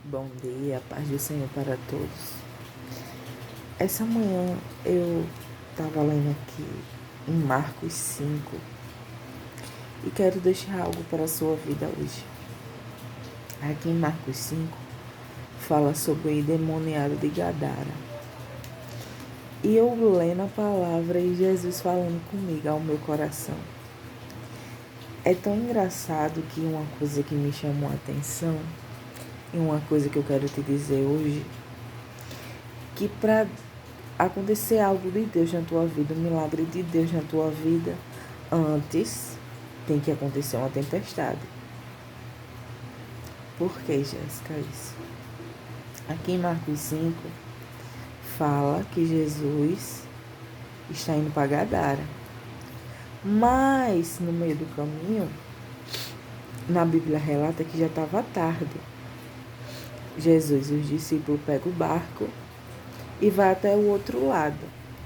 Bom dia, paz do Senhor para todos. Essa manhã eu estava lendo aqui em Marcos 5 e quero deixar algo para a sua vida hoje. Aqui em Marcos 5 fala sobre o endemoniado de Gadara. E eu lendo a palavra e Jesus falando comigo ao meu coração. É tão engraçado que uma coisa que me chamou a atenção e uma coisa que eu quero te dizer hoje, que para acontecer algo de Deus na tua vida, um milagre de Deus na tua vida, antes tem que acontecer uma tempestade. Por que, Jéssica, isso? Aqui em Marcos 5 fala que Jesus está indo para Gadara. Mas no meio do caminho, na Bíblia relata que já estava tarde. Jesus e os discípulos pegam o barco e vai até o outro lado,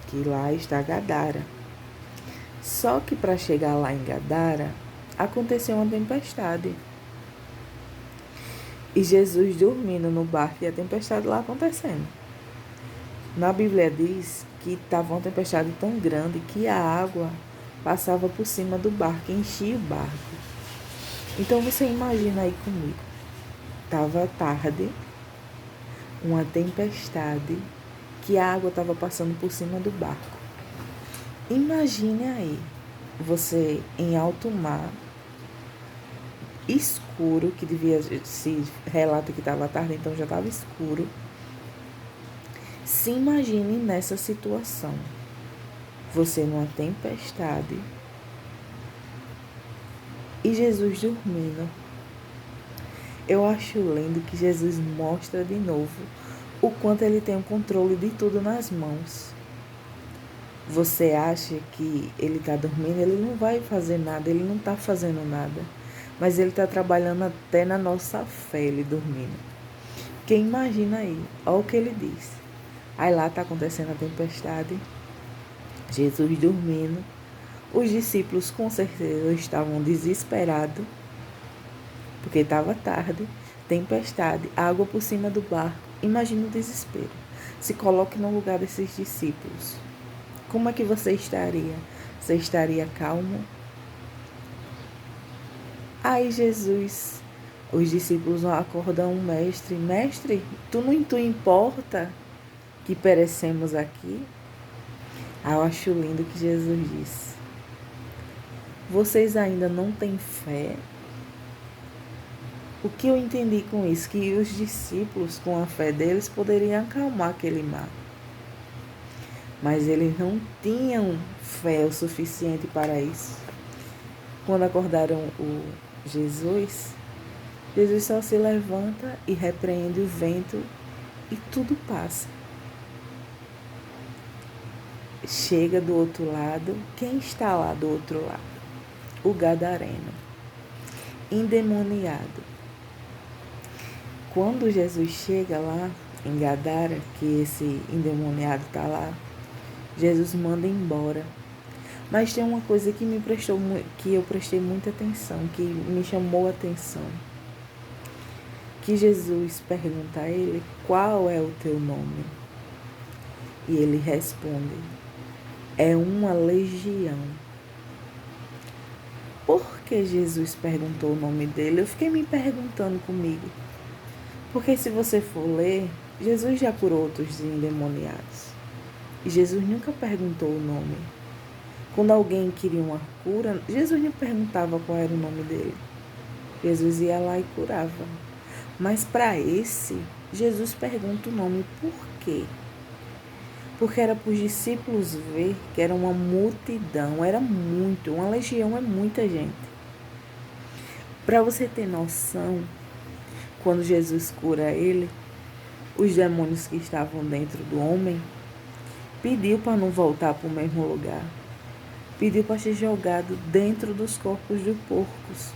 que lá está Gadara. Só que para chegar lá em Gadara, aconteceu uma tempestade. E Jesus dormindo no barco e a tempestade lá acontecendo. Na Bíblia diz que estava uma tempestade tão grande que a água passava por cima do barco, enchia o barco. Então você imagina aí comigo. Estava tarde, uma tempestade, que a água estava passando por cima do barco. Imagine aí, você em alto mar, escuro, que devia se relata que estava tarde, então já estava escuro. Se imagine nessa situação, você numa tempestade e Jesus dormindo. Eu acho lindo que Jesus mostra de novo o quanto ele tem o controle de tudo nas mãos. Você acha que ele está dormindo, ele não vai fazer nada, ele não está fazendo nada. Mas ele está trabalhando até na nossa fé, ele dormindo. Quem imagina aí, olha o que ele diz. Aí lá está acontecendo a tempestade, Jesus dormindo. Os discípulos com certeza estavam desesperados, porque estava tarde, tempestade, água por cima do barco. Imagina o desespero. Se coloque no lugar desses discípulos. Como é que você estaria? Você estaria calmo? Aí Jesus, os discípulos acordam o mestre. Mestre, tu não importa que perecemos aqui? Ah, eu acho lindo que Jesus disse. Vocês ainda não têm fé? O que eu entendi com isso? Que os discípulos, com a fé deles, poderiam acalmar aquele mar. Mas eles não tinham fé o suficiente para isso. Quando acordaram o Jesus, Jesus só se levanta e repreende o vento e tudo passa. Chega do outro lado, quem está lá do outro lado? O gadareno, endemoniado. Quando Jesus chega lá em Gadara, que esse endemoniado está lá, Jesus manda embora. Mas tem uma coisa que que eu prestei muita atenção, que me chamou a atenção. Que Jesus pergunta a ele, qual é o teu nome? E ele responde, é uma legião. Por que Jesus perguntou o nome dele? Eu fiquei me perguntando comigo. Porque se você for ler, Jesus já curou outros endemoniados. E Jesus nunca perguntou o nome. Quando alguém queria uma cura, Jesus não perguntava qual era o nome dele. Jesus ia lá e curava. Mas para esse, Jesus pergunta o nome. Por quê? Porque era para os discípulos ver que era uma multidão, era muito, uma legião é muita gente. Para você ter noção, quando Jesus cura ele, os demônios que estavam dentro do homem pediu para não voltar para o mesmo lugar. Pediu para ser jogado dentro dos corpos de porcos.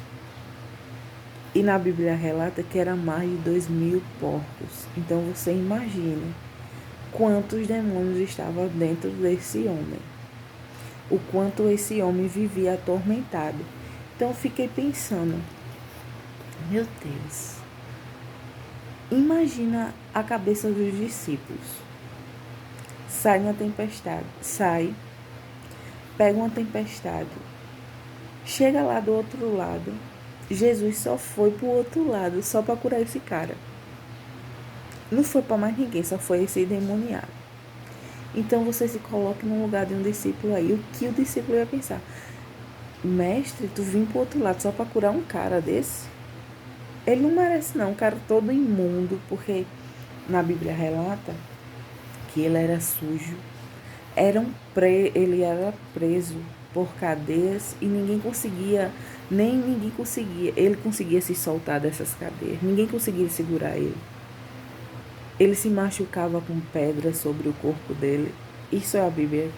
E na Bíblia relata que era mais de 2.000 porcos. Então você imagina quantos demônios estavam dentro desse homem. O quanto esse homem vivia atormentado. Então eu fiquei pensando, meu Deus, Imagina a cabeça dos discípulos. Sai uma tempestade, pega uma tempestade, chega lá do outro lado. Jesus só foi pro outro lado, só para curar esse cara. Não foi para mais ninguém, só foi esse endemoniado. Então você se coloca no lugar de um discípulo aí. O que o discípulo ia pensar? Mestre, tu vim pro outro lado só para curar um cara desse? Ele não merece não, um cara todo imundo, porque na Bíblia relata que ele era sujo. Ele era preso por cadeias e ninguém conseguia, ele conseguia se soltar dessas cadeias, ninguém conseguia segurar ele. Ele se machucava com pedras sobre o corpo dele. Isso é a Bíblia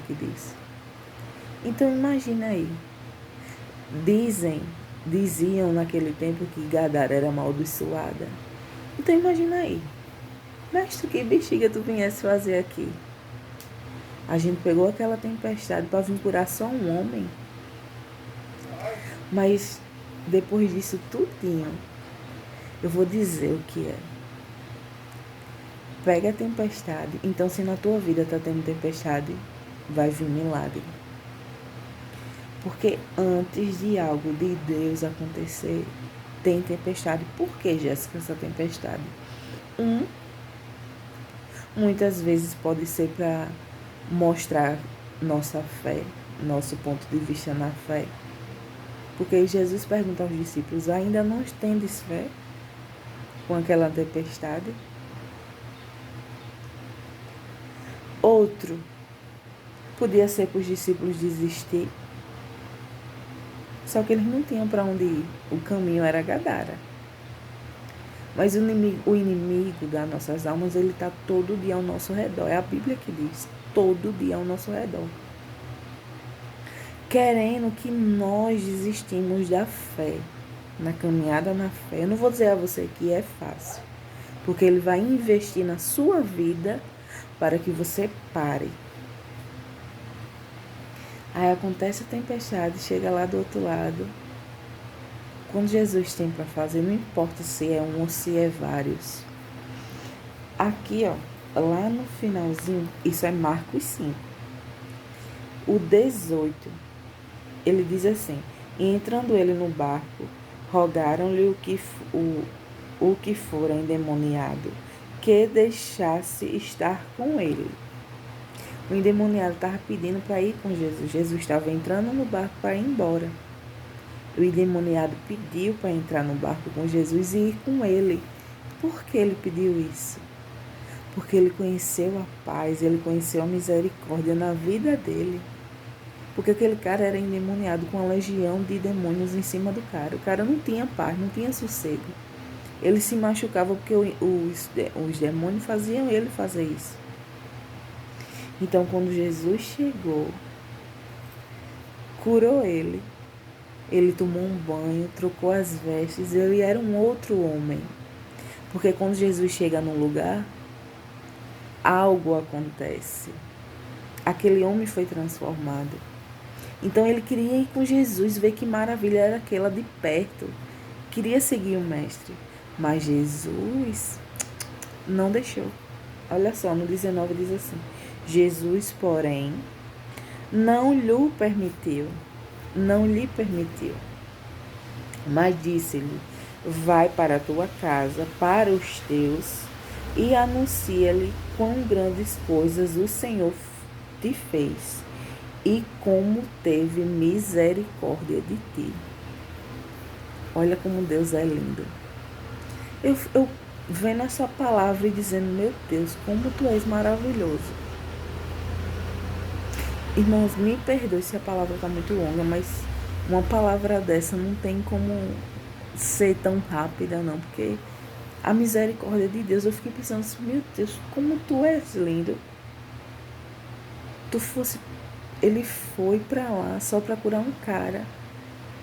que diz. Então imagina aí. Diziam naquele tempo que Gadara era amaldiçoada. Então imagina aí. Mestre, que bexiga tu viesse fazer aqui? A gente pegou aquela tempestade para vir curar só um homem. Mas depois disso tudinho, eu vou dizer o que é. Pega a tempestade. Então, se na tua vida está tendo tempestade, vai vir milagre. Porque antes de algo de Deus acontecer, tem tempestade. Por que, Jéssica, essa tempestade? Muitas vezes pode ser para mostrar nossa fé, nosso ponto de vista na fé. Porque Jesus pergunta aos discípulos, ainda não tendes fé com aquela tempestade? Outro, podia ser para os discípulos desistir. Só que eles não tinham para onde ir. O caminho era Gadara. Mas o inimigo das nossas almas, ele está todo dia ao nosso redor. É a Bíblia que diz, todo dia ao nosso redor. Querendo que nós desistimos da fé, na caminhada na fé. Eu não vou dizer a você que é fácil, porque ele vai investir na sua vida para que você pare. Aí acontece a tempestade, chega lá do outro lado. Quando Jesus tem para fazer, não importa se é um ou se é vários. Aqui, ó, lá no finalzinho, isso é Marcos 5. O 18, ele diz assim, e entrando ele no barco, rogaram-lhe o que fora endemoniado, que deixasse estar com ele. O endemoniado estava pedindo para ir com Jesus. Jesus estava entrando no barco para ir embora. O endemoniado pediu para entrar no barco com Jesus e ir com ele. Por que ele pediu isso? Porque ele conheceu a paz, ele conheceu a misericórdia na vida dele. Porque aquele cara era endemoniado com uma legião de demônios em cima do cara. O cara não tinha paz, não tinha sossego. Ele se machucava porque os demônios faziam ele fazer isso. Então, quando Jesus chegou, curou ele, ele tomou um banho, trocou as vestes, ele era um outro homem. Porque quando Jesus chega num lugar, algo acontece. Aquele homem foi transformado. Então ele queria ir com Jesus, ver que maravilha era aquela de perto. Queria seguir o mestre. Mas Jesus não deixou. Olha só, no 19 diz assim, Jesus, porém, não lhe permitiu, mas disse-lhe, vai para a tua casa, para os teus, e anuncia-lhe quão grandes coisas o Senhor te fez, e como teve misericórdia de ti. Olha como Deus é lindo. Eu vendo essa palavra e dizendo, meu Deus, como tu és maravilhoso. Irmãos, me perdoe se a palavra está muito longa, mas uma palavra dessa não tem como ser tão rápida, não, porque a misericórdia de Deus, eu fiquei pensando assim, meu Deus, como tu és lindo. Ele foi para lá só para curar um cara,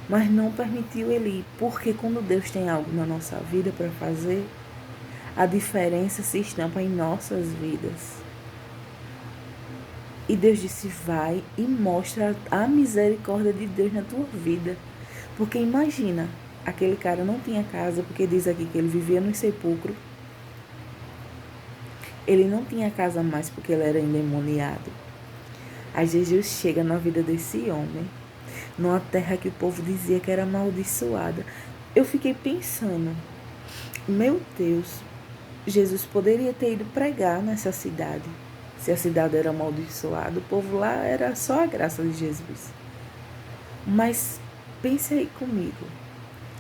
mas não permitiu ele ir, porque quando Deus tem algo na nossa vida para fazer, a diferença se estampa em nossas vidas. E Deus disse, vai e mostra a misericórdia de Deus na tua vida. Porque imagina, aquele cara não tinha casa, porque diz aqui que ele vivia no sepulcro. Ele não tinha casa mais porque ele era endemoniado. Aí Jesus chega na vida desse homem, numa terra que o povo dizia que era amaldiçoada. Eu fiquei pensando, meu Deus, Jesus poderia ter ido pregar nessa cidade. Se a cidade era amaldiçoada, o povo lá era só a graça de Jesus. Mas pense aí comigo,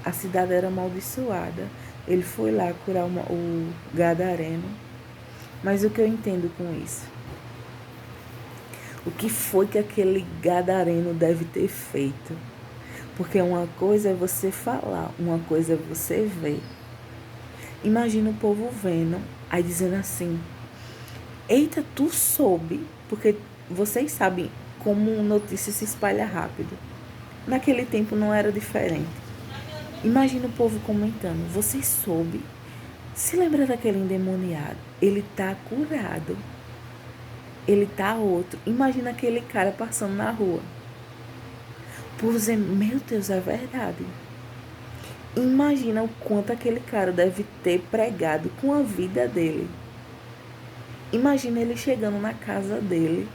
a cidade era amaldiçoada, ele foi lá curar o gadareno. Mas o que eu entendo com isso? O que foi que aquele gadareno deve ter feito? Porque uma coisa é você falar, uma coisa é você ver. Imagina o povo vendo, aí dizendo assim, eita, tu soube, porque vocês sabem como notícia se espalha rápido. Naquele tempo não era diferente. Imagina o povo comentando, você soube? Se lembra daquele endemoniado? Ele tá curado. Ele tá outro. Imagina aquele cara passando na rua. Por dizer, meu Deus, é verdade. Imagina o quanto aquele cara deve ter pregado com a vida dele. Imagina ele chegando na casa dele.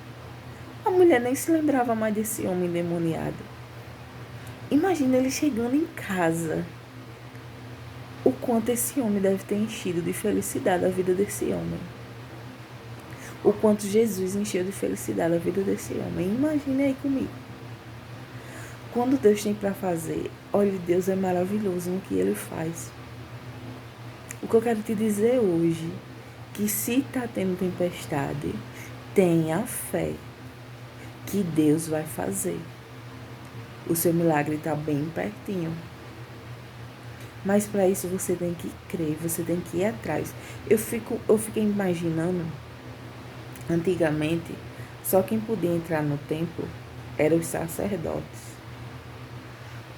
A mulher nem se lembrava mais desse homem endemoniado. Imagina ele chegando em casa. O quanto esse homem deve ter enchido de felicidade a vida desse homem. O quanto Jesus encheu de felicidade a vida desse homem. Imagine aí comigo. Quando Deus tem para fazer, olha, Deus é maravilhoso no que Ele faz. O que eu quero te dizer hoje, que se está tendo tempestade, tenha fé que Deus vai fazer. O seu milagre está bem pertinho. Mas para isso você tem que crer, você tem que ir atrás. Eu fiquei imaginando, antigamente, só quem podia entrar no templo eram os sacerdotes.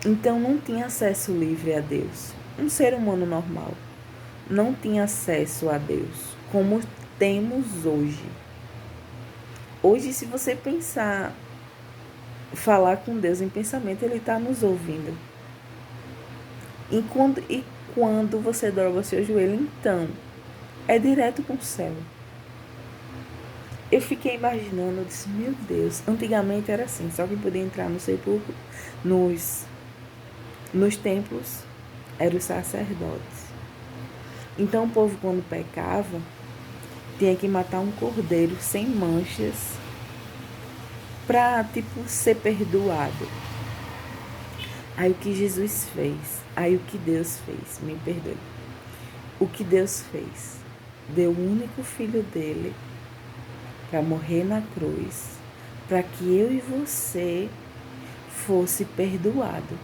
Então não tinha acesso livre a Deus. Um ser humano normal não tinha acesso a Deus, como temos hoje. Hoje, se você pensar, falar com Deus em pensamento, Ele está nos ouvindo. E quando você dobra o seu joelho, então, é direto com o céu. Eu fiquei imaginando, eu disse, meu Deus, antigamente era assim, só quem podia entrar no sepulcro, nos templos, eram os sacerdotes. Então o povo, quando pecava, tinha que matar um cordeiro sem manchas para, ser perdoado. Aí o que Jesus fez? Aí o que Deus fez? Me perdoe. O que Deus fez? Deu o único filho dele para morrer na cruz, para que eu e você fosse perdoado,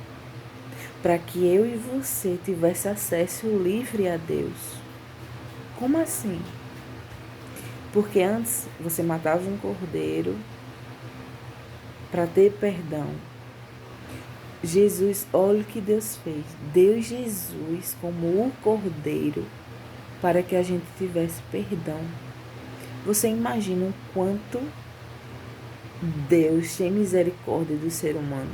para que eu e você tivesse acesso livre a Deus. Como assim? Porque antes você matava um cordeiro para ter perdão. Jesus, olha o que Deus fez. Deu Jesus como o cordeiro para que a gente tivesse perdão. Você imagina o quanto Deus tem misericórdia do ser humano.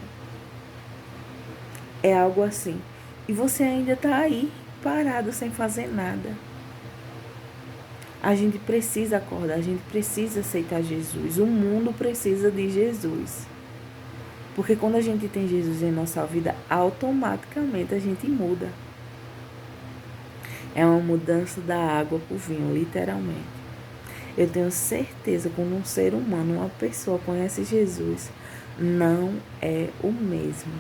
É algo assim. E você ainda está aí, parado, sem fazer nada. A gente precisa acordar, a gente precisa aceitar Jesus. O mundo precisa de Jesus. Porque quando a gente tem Jesus em nossa vida, automaticamente a gente muda. É uma mudança da água para o vinho, literalmente. Eu tenho certeza que quando um ser humano, uma pessoa conhece Jesus, não é o mesmo.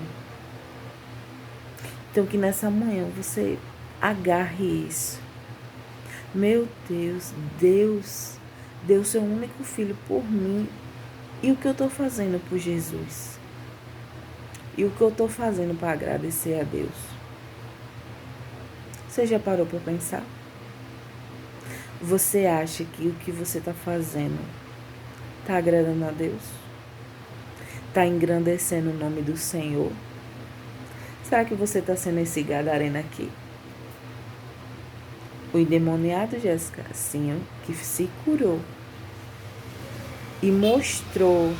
Então que nessa manhã você agarre isso. Meu Deus, Deus deu seu único filho por mim. E o que eu estou fazendo por Jesus? E o que eu estou fazendo para agradecer a Deus? Você já parou para pensar? Você acha que o que você está fazendo está agradando a Deus? Está engrandecendo o nome do Senhor? Será que você está sendo esse gadareno aqui? O endemoniado, Jéssica, sim, que se curou e mostrou.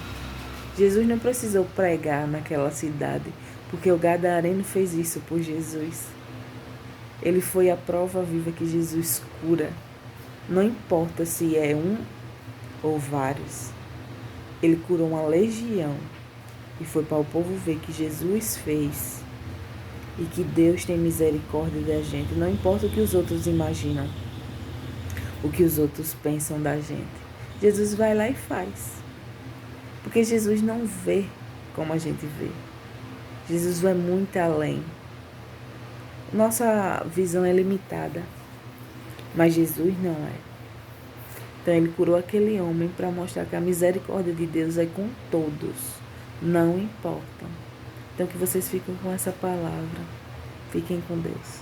Jesus não precisou pregar naquela cidade Porque o gadareno fez isso por Jesus. Ele foi a prova viva que Jesus cura. Não importa se é um ou vários. Ele curou uma legião. E foi para o povo ver que Jesus fez. E que Deus tem misericórdia da gente. Não importa o que os outros imaginam. O que os outros pensam da gente. Jesus vai lá e faz. Porque Jesus não vê como a gente vê. Jesus vai muito além. Nossa visão é limitada. Mas Jesus não é. Então ele curou aquele homem para mostrar que a misericórdia de Deus é com todos. Não importa. Então que vocês fiquem com essa palavra. Fiquem com Deus.